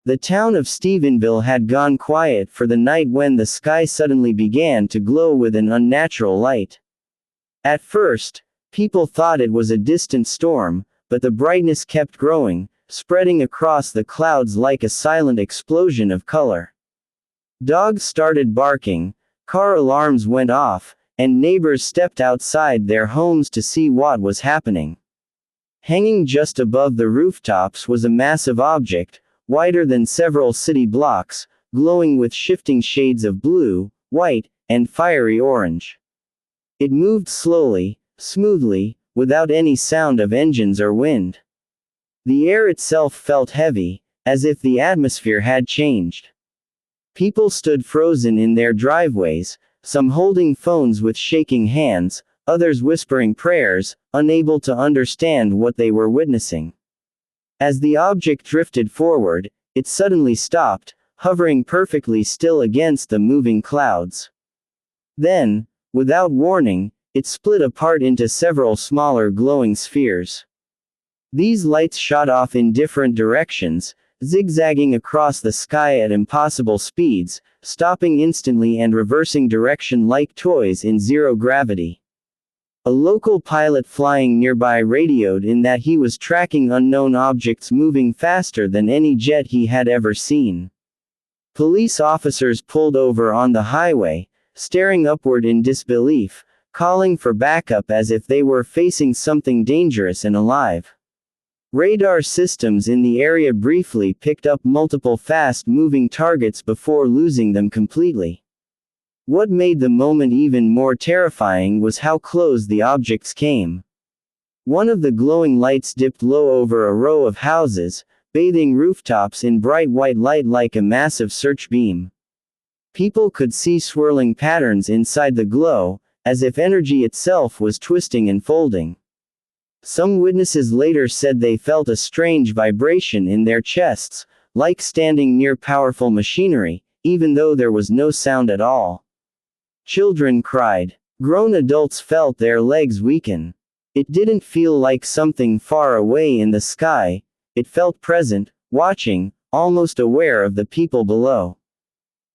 The town of Stephenville had gone quiet for the night when the sky suddenly began to glow with an unnatural light. At first, people thought it was a distant storm, but the brightness kept growing, spreading across the clouds like a silent explosion of color. Dogs started barking, car alarms went off, and neighbors stepped outside their homes to see what was happening. Hanging just above the rooftops was a massive object, wider than several city blocks, glowing with shifting shades of blue, white, and fiery orange. It moved slowly, smoothly, without any sound of engines or wind. The air itself felt heavy, as if the atmosphere had changed. People stood frozen in their driveways, some holding phones with shaking hands, others whispering prayers, unable to understand what they were witnessing. As the object drifted forward, it suddenly stopped, hovering perfectly still against the moving clouds. Then, without warning, it split apart into several smaller glowing spheres. These lights shot off in different directions, zigzagging across the sky at impossible speeds, stopping instantly and reversing direction like toys in zero gravity. A local pilot flying nearby radioed in that he was tracking unknown objects moving faster than any jet he had ever seen. Police officers pulled over on the highway, staring upward in disbelief, calling for backup as if they were facing something dangerous and alive. Radar systems in the area briefly picked up multiple fast-moving targets before losing them completely. What made the moment even more terrifying was how close the objects came. One of the glowing lights dipped low over a row of houses, bathing rooftops in bright white light like a massive search beam. People could see swirling patterns inside the glow, as if energy itself was twisting and folding. Some witnesses later said they felt a strange vibration in their chests, like standing near powerful machinery, even though there was no sound at all. Children cried. Grown adults felt their legs weaken. It didn't feel like something far away in the sky, it felt present, watching, almost aware of the people below.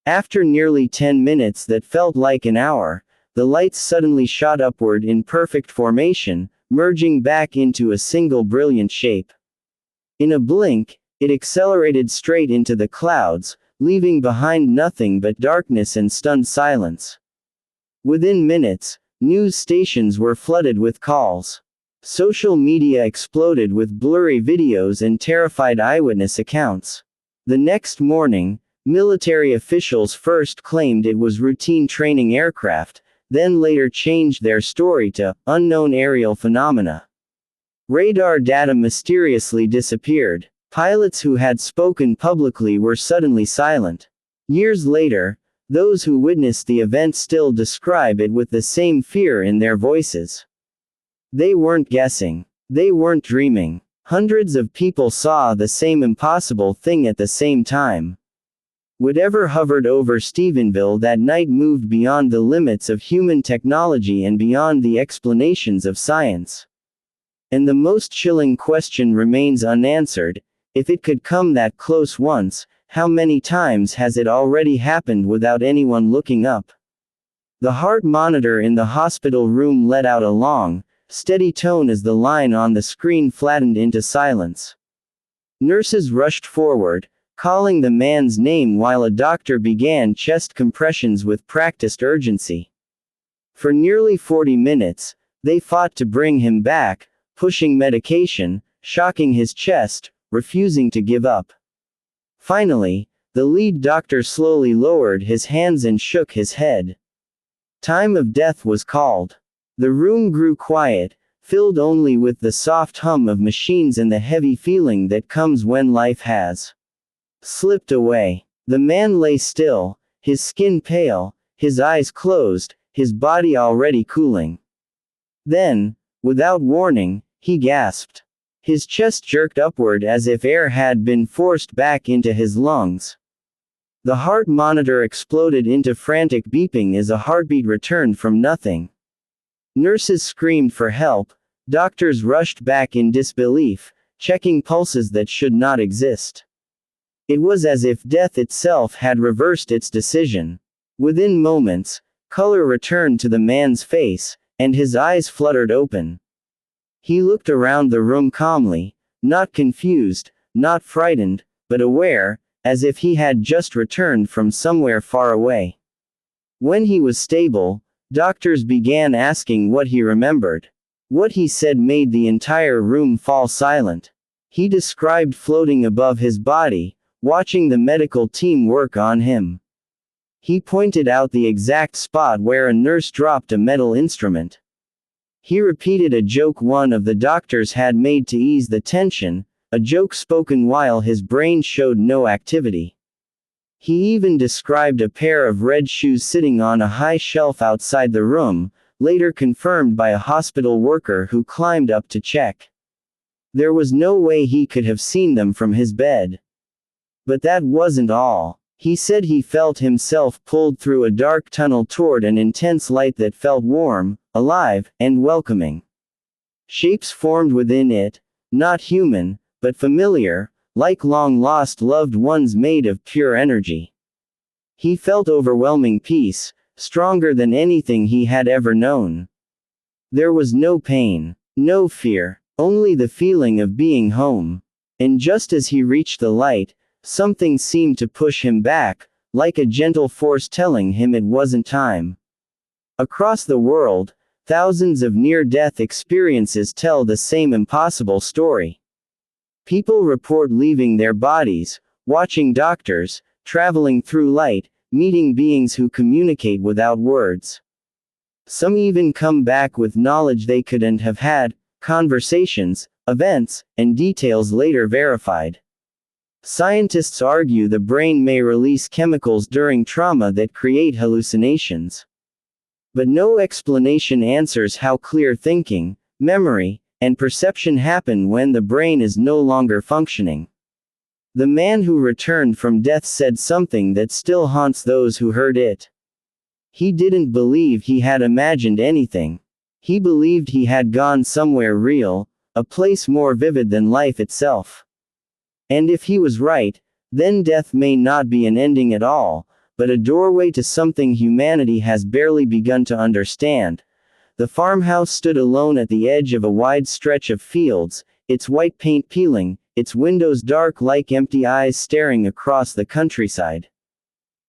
After nearly 10 minutes that felt like an hour, the lights suddenly shot upward in perfect formation, merging back into a single brilliant shape. In a blink, it accelerated straight into the clouds, leaving behind nothing but darkness and stunned silence. Within minutes, news stations were flooded with calls. Social media exploded with blurry videos and terrified eyewitness accounts. The next morning, military officials first claimed it was routine training aircraft, then later changed their story to unknown aerial phenomena. Radar data mysteriously disappeared. Pilots who had spoken publicly were suddenly silent. Years later, those who witnessed the event still describe it with the same fear in their voices. They weren't guessing. They weren't dreaming. Hundreds of people saw the same impossible thing at the same time. Whatever hovered over Stephenville that night moved beyond the limits of human technology and beyond the explanations of science. And the most chilling question remains unanswered: if it could come that close once, how many times has it already happened without anyone looking up? The heart monitor in the hospital room let out a long, steady tone as the line on the screen flattened into silence. Nurses rushed forward, calling the man's name while a doctor began chest compressions with practiced urgency. For nearly 40 minutes, they fought to bring him back, pushing medication, shocking his chest, refusing to give up. Finally, the lead doctor slowly lowered his hands and shook his head. Time of death was called. The room grew quiet, filled only with the soft hum of machines and the heavy feeling that comes when life has slipped away. The man lay still, his skin pale, his eyes closed, his body already cooling. Then, without warning, he gasped. His chest jerked upward as if air had been forced back into his lungs. The heart monitor exploded into frantic beeping as a heartbeat returned from nothing. Nurses screamed for help, doctors rushed back in disbelief, checking pulses that should not exist. It was as if death itself had reversed its decision. Within moments, color returned to the man's face, and his eyes fluttered open. He looked around the room calmly, not confused, not frightened, but aware, as if he had just returned from somewhere far away. When he was stable, doctors began asking what he remembered. What he said made the entire room fall silent. He described floating above his body, watching the medical team work on him. He pointed out the exact spot where a nurse dropped a metal instrument. He repeated a joke one of the doctors had made to ease the tension, a joke spoken while his brain showed no activity. He even described a pair of red shoes sitting on a high shelf outside the room, later confirmed by a hospital worker who climbed up to check. There was no way he could have seen them from his bed. But that wasn't all. He said he felt himself pulled through a dark tunnel toward an intense light that felt warm, alive, and welcoming. Shapes formed within it, not human, but familiar, like long-lost loved ones made of pure energy. He felt overwhelming peace, stronger than anything he had ever known. There was no pain, no fear, only the feeling of being home. And just as he reached the light, something seemed to push him back, like a gentle force telling him it wasn't time. Across the world, thousands of near-death experiences tell the same impossible story. People report leaving their bodies, watching doctors, traveling through light, meeting beings who communicate without words. Some even come back with knowledge they couldn't have had, conversations, events, and details later verified. Scientists argue the brain may release chemicals during trauma that create hallucinations. But no explanation answers how clear thinking, memory, and perception happen when the brain is no longer functioning. The man who returned from death said something that still haunts those who heard it. He didn't believe he had imagined anything. He believed he had gone somewhere real, a place more vivid than life itself. And if he was right, then death may not be an ending at all, but a doorway to something humanity has barely begun to understand. The farmhouse stood alone at the edge of a wide stretch of fields, its white paint peeling, its windows dark like empty eyes staring across the countryside.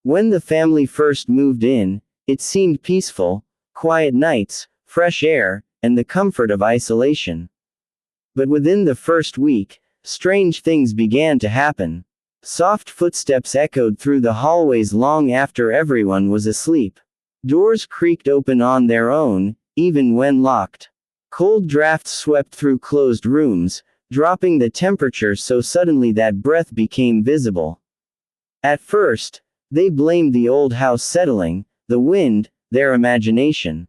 When the family first moved in, it seemed peaceful, quiet nights, fresh air, and the comfort of isolation. But within the first week, strange things began to happen. Soft footsteps echoed through the hallways long after everyone was asleep. Doors creaked open on their own, even when locked. Cold drafts swept through closed rooms, dropping the temperature so suddenly that breath became visible. At first, they blamed the old house settling, the wind, their imagination.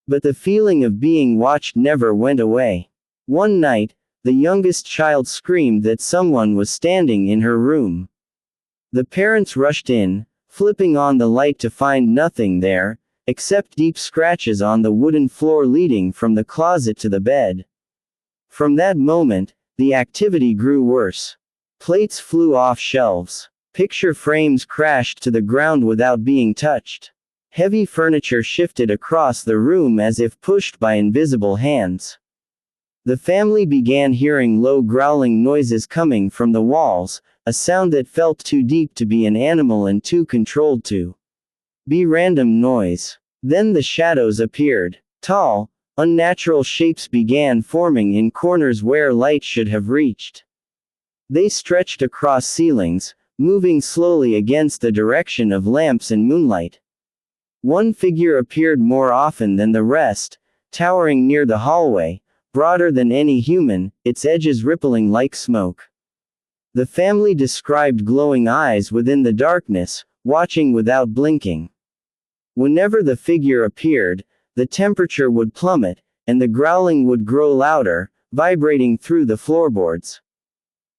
But the feeling of being watched never went away. One night, the youngest child screamed that someone was standing in her room. The parents rushed in, flipping on the light to find nothing there, except deep scratches on the wooden floor leading from the closet to the bed. From that moment, the activity grew worse. Plates flew off shelves. Picture frames crashed to the ground without being touched. Heavy furniture shifted across the room as if pushed by invisible hands. The family began hearing low growling noises coming from the walls, a sound that felt too deep to be an animal and too controlled to be random noise. Then the shadows appeared. Tall, unnatural shapes began forming in corners where light should have reached. They stretched across ceilings, moving slowly against the direction of lamps and moonlight. One figure appeared more often than the rest, towering near the hallway, broader than any human, its edges rippling like smoke. The family described glowing eyes within the darkness, watching without blinking. Whenever the figure appeared, the temperature would plummet, and the growling would grow louder, vibrating through the floorboards.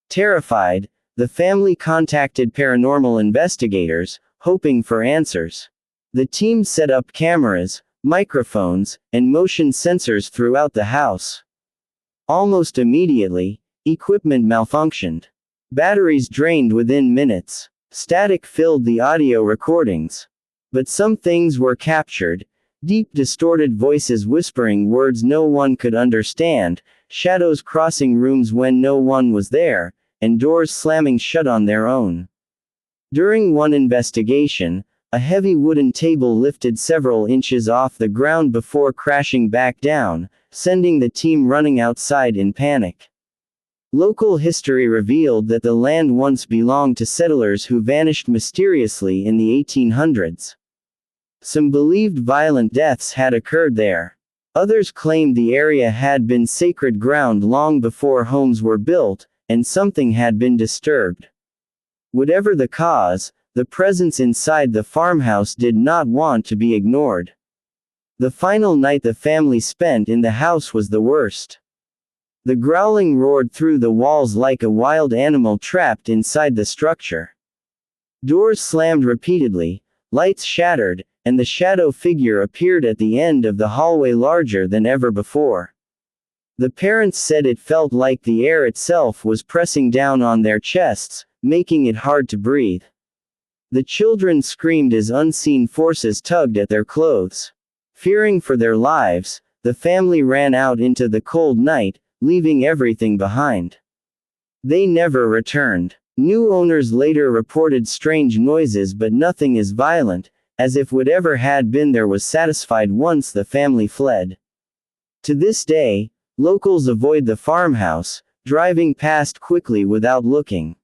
Terrified, the family contacted paranormal investigators, hoping for answers. The team set up cameras, microphones, and motion sensors throughout the house. Almost immediately, equipment malfunctioned. Batteries drained within minutes. Static filled the audio recordings. But some things were captured. Deep distorted voices whispering words no one could understand, shadows crossing rooms when no one was there, and doors slamming shut on their own. During one investigation, a heavy wooden table lifted several inches off the ground before crashing back down, sending the team running outside in panic. Local history revealed that the land once belonged to settlers who vanished mysteriously in the 1800s. Some believed violent deaths had occurred there. Others claimed the area had been sacred ground long before homes were built, and something had been disturbed. Whatever the cause, the presence inside the farmhouse did not want to be ignored. The final night the family spent in the house was the worst. The growling roared through the walls like a wild animal trapped inside the structure. Doors slammed repeatedly, lights shattered, and the shadow figure appeared at the end of the hallway larger than ever before. The parents said it felt like the air itself was pressing down on their chests, making it hard to breathe. The children screamed as unseen forces tugged at their clothes. Fearing for their lives, the family ran out into the cold night, leaving everything behind. They never returned. New owners later reported strange noises but nothing as violent, as if whatever had been there was satisfied once the family fled. To this day, locals avoid the farmhouse, driving past quickly without looking.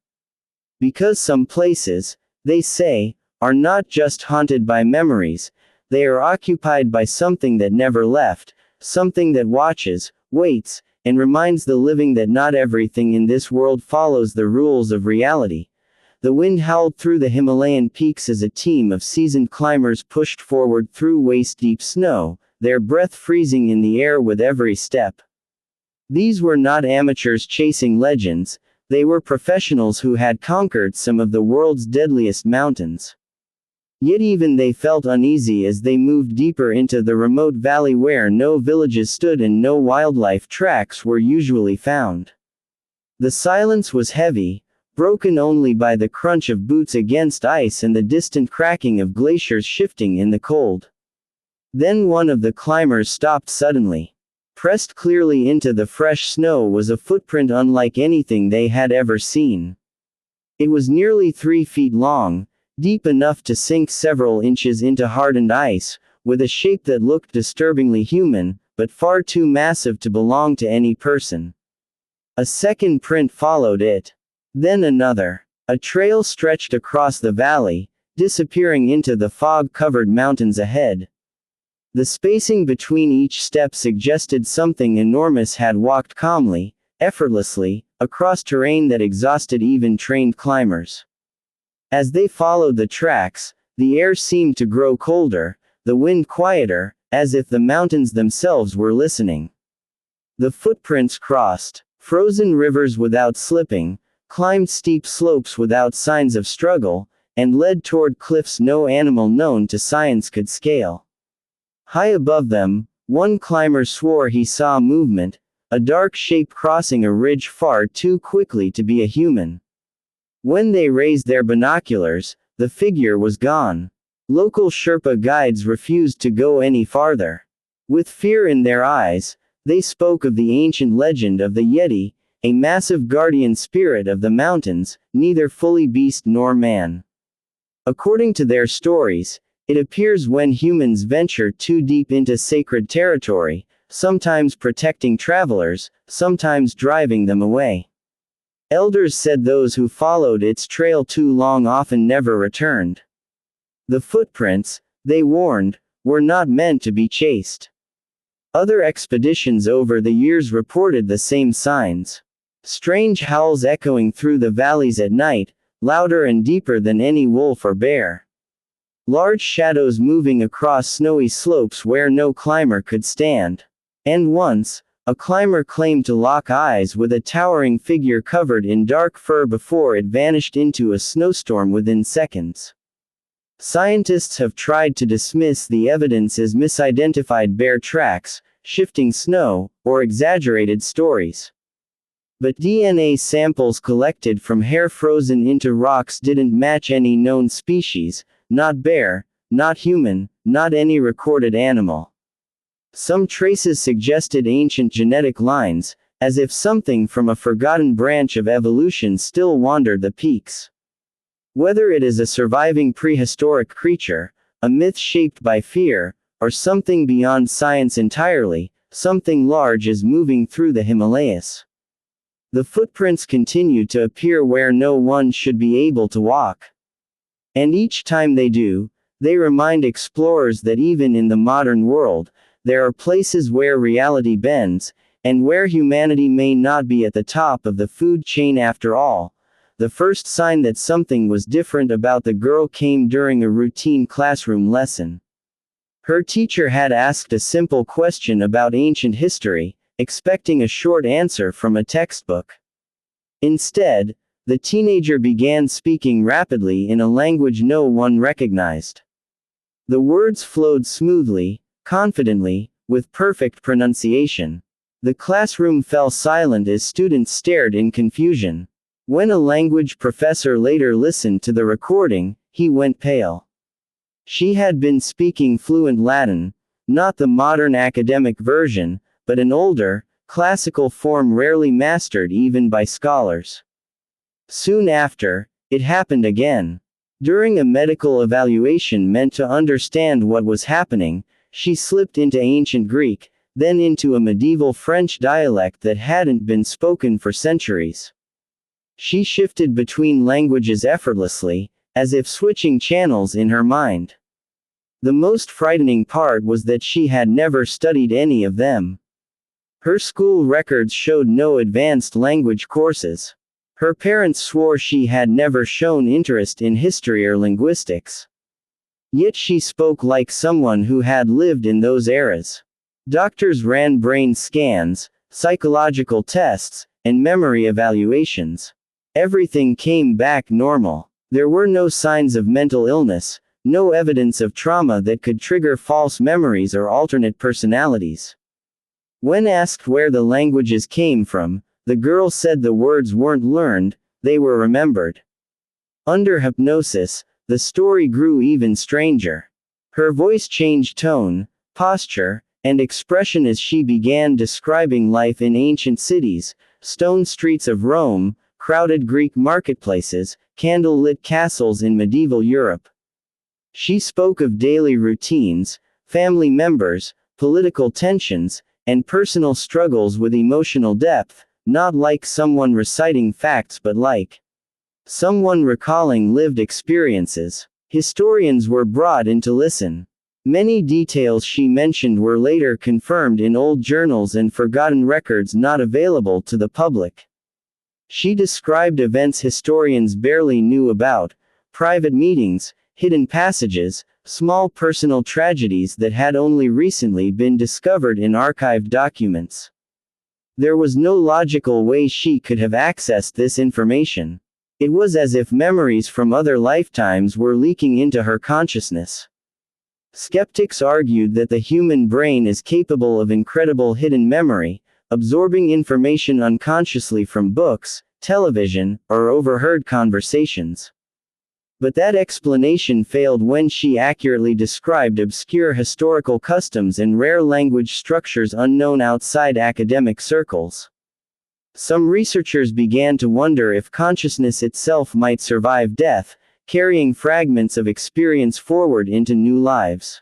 Because some places, they say, are not just haunted by memories, they are occupied by something that never left, something that watches, waits, and reminds the living that not everything in this world follows the rules of reality. The wind howled through the Himalayan peaks as a team of seasoned climbers pushed forward through waist-deep snow, their breath freezing in the air with every step. These were not amateurs chasing legends, they were professionals who had conquered some of the world's deadliest mountains. Yet even they felt uneasy as they moved deeper into the remote valley where no villages stood and no wildlife tracks were usually found. The silence was heavy, broken only by the crunch of boots against ice and the distant cracking of glaciers shifting in the cold. Then one of the climbers stopped suddenly. Pressed clearly into the fresh snow was a footprint unlike anything they had ever seen. It was nearly 3 feet long, deep enough to sink several inches into hardened ice, with a shape that looked disturbingly human, but far too massive to belong to any person. A second print followed it. Then another. A trail stretched across the valley, disappearing into the fog-covered mountains ahead. The spacing between each step suggested something enormous had walked calmly, effortlessly, across terrain that exhausted even trained climbers. As they followed the tracks, the air seemed to grow colder, the wind quieter, as if the mountains themselves were listening. The footprints crossed frozen rivers without slipping, climbed steep slopes without signs of struggle, and led toward cliffs no animal known to science could scale. High above them, one climber swore he saw movement, a dark shape crossing a ridge far too quickly to be a human. When they raised their binoculars, the figure was gone. Local Sherpa guides refused to go any farther. With fear in their eyes, they spoke of the ancient legend of the yeti, a massive guardian spirit of the mountains, neither fully beast nor man. According to their stories, it appears when humans venture too deep into sacred territory, sometimes protecting travelers, sometimes driving them away. Elders said those who followed its trail too long often never returned. The footprints, they warned, were not meant to be chased. Other expeditions over the years reported the same signs. Strange howls echoing through the valleys at night, louder and deeper than any wolf or bear. Large shadows moving across snowy slopes where no climber could stand. And once, a climber claimed to lock eyes with a towering figure covered in dark fur before it vanished into a snowstorm within seconds. Scientists have tried to dismiss the evidence as misidentified bear tracks, shifting snow, or exaggerated stories. But DNA samples collected from hair frozen into rocks didn't match any known species, not bear, not human, not any recorded animal. Some traces suggested ancient genetic lines, as if something from a forgotten branch of evolution still wandered the peaks. Whether it is a surviving prehistoric creature, a myth shaped by fear, or something beyond science entirely, something large is moving through the Himalayas. The footprints continue to appear where no one should be able to walk. And each time they do, they remind explorers that even in the modern world, there are places where reality bends, and where humanity may not be at the top of the food chain after all. The first sign that something was different about the girl came during a routine classroom lesson. Her teacher had asked a simple question about ancient history, expecting a short answer from a textbook. Instead, the teenager began speaking rapidly in a language no one recognized. The words flowed smoothly, confidently, with perfect pronunciation. The classroom fell silent as students stared in confusion. When a language professor later listened to the recording, he went pale. She had been speaking fluent Latin, not the modern academic version, but an older, classical form rarely mastered even by scholars. Soon after, it happened again. During a medical evaluation meant to understand what was happening, she slipped into ancient Greek, then into a medieval French dialect that hadn't been spoken for centuries. She shifted between languages effortlessly, as if switching channels in her mind. The most frightening part was that she had never studied any of them. Her school records showed no advanced language courses. Her parents swore she had never shown interest in history or linguistics. Yet she spoke like someone who had lived in those eras. Doctors ran brain scans, psychological tests, and memory evaluations. Everything came back normal. There were no signs of mental illness, no evidence of trauma that could trigger false memories or alternate personalities. When asked where the languages came from, the girl said the words weren't learned, they were remembered. Under hypnosis, the story grew even stranger. Her voice changed tone, posture, and expression as she began describing life in ancient cities, stone streets of Rome, crowded Greek marketplaces, candle-lit castles in medieval Europe. She spoke of daily routines, family members, political tensions, and personal struggles with emotional depth, not like someone reciting facts but like someone recalling lived experiences. Historians were brought in to listen. Many details she mentioned were later confirmed in old journals and forgotten records not available to the public. She described events historians barely knew about, private meetings, hidden passages, small personal tragedies that had only recently been discovered in archived documents. There was no logical way she could have accessed this information. It was as if memories from other lifetimes were leaking into her consciousness. Skeptics argued that the human brain is capable of incredible hidden memory, absorbing information unconsciously from books, television, or overheard conversations. But that explanation failed when she accurately described obscure historical customs and rare language structures unknown outside academic circles. Some researchers began to wonder if consciousness itself might survive death, carrying fragments of experience forward into new lives.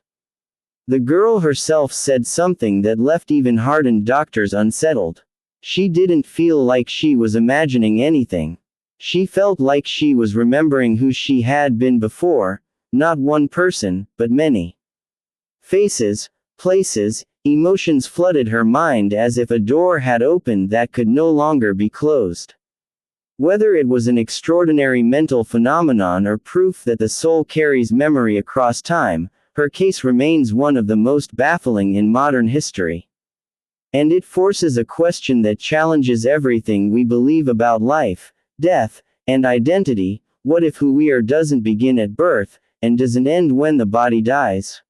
The girl herself said something that left even hardened doctors unsettled. She didn't feel like she was imagining anything. She felt like she was remembering who she had been before, not one person, but many. Faces, places, emotions flooded her mind as if a door had opened that could no longer be closed. Whether it was an extraordinary mental phenomenon or proof that the soul carries memory across time, her case remains one of the most baffling in modern history. And it forces a question that challenges everything we believe about life, death, and identity. What if who we are doesn't begin at birth, and doesn't end when the body dies?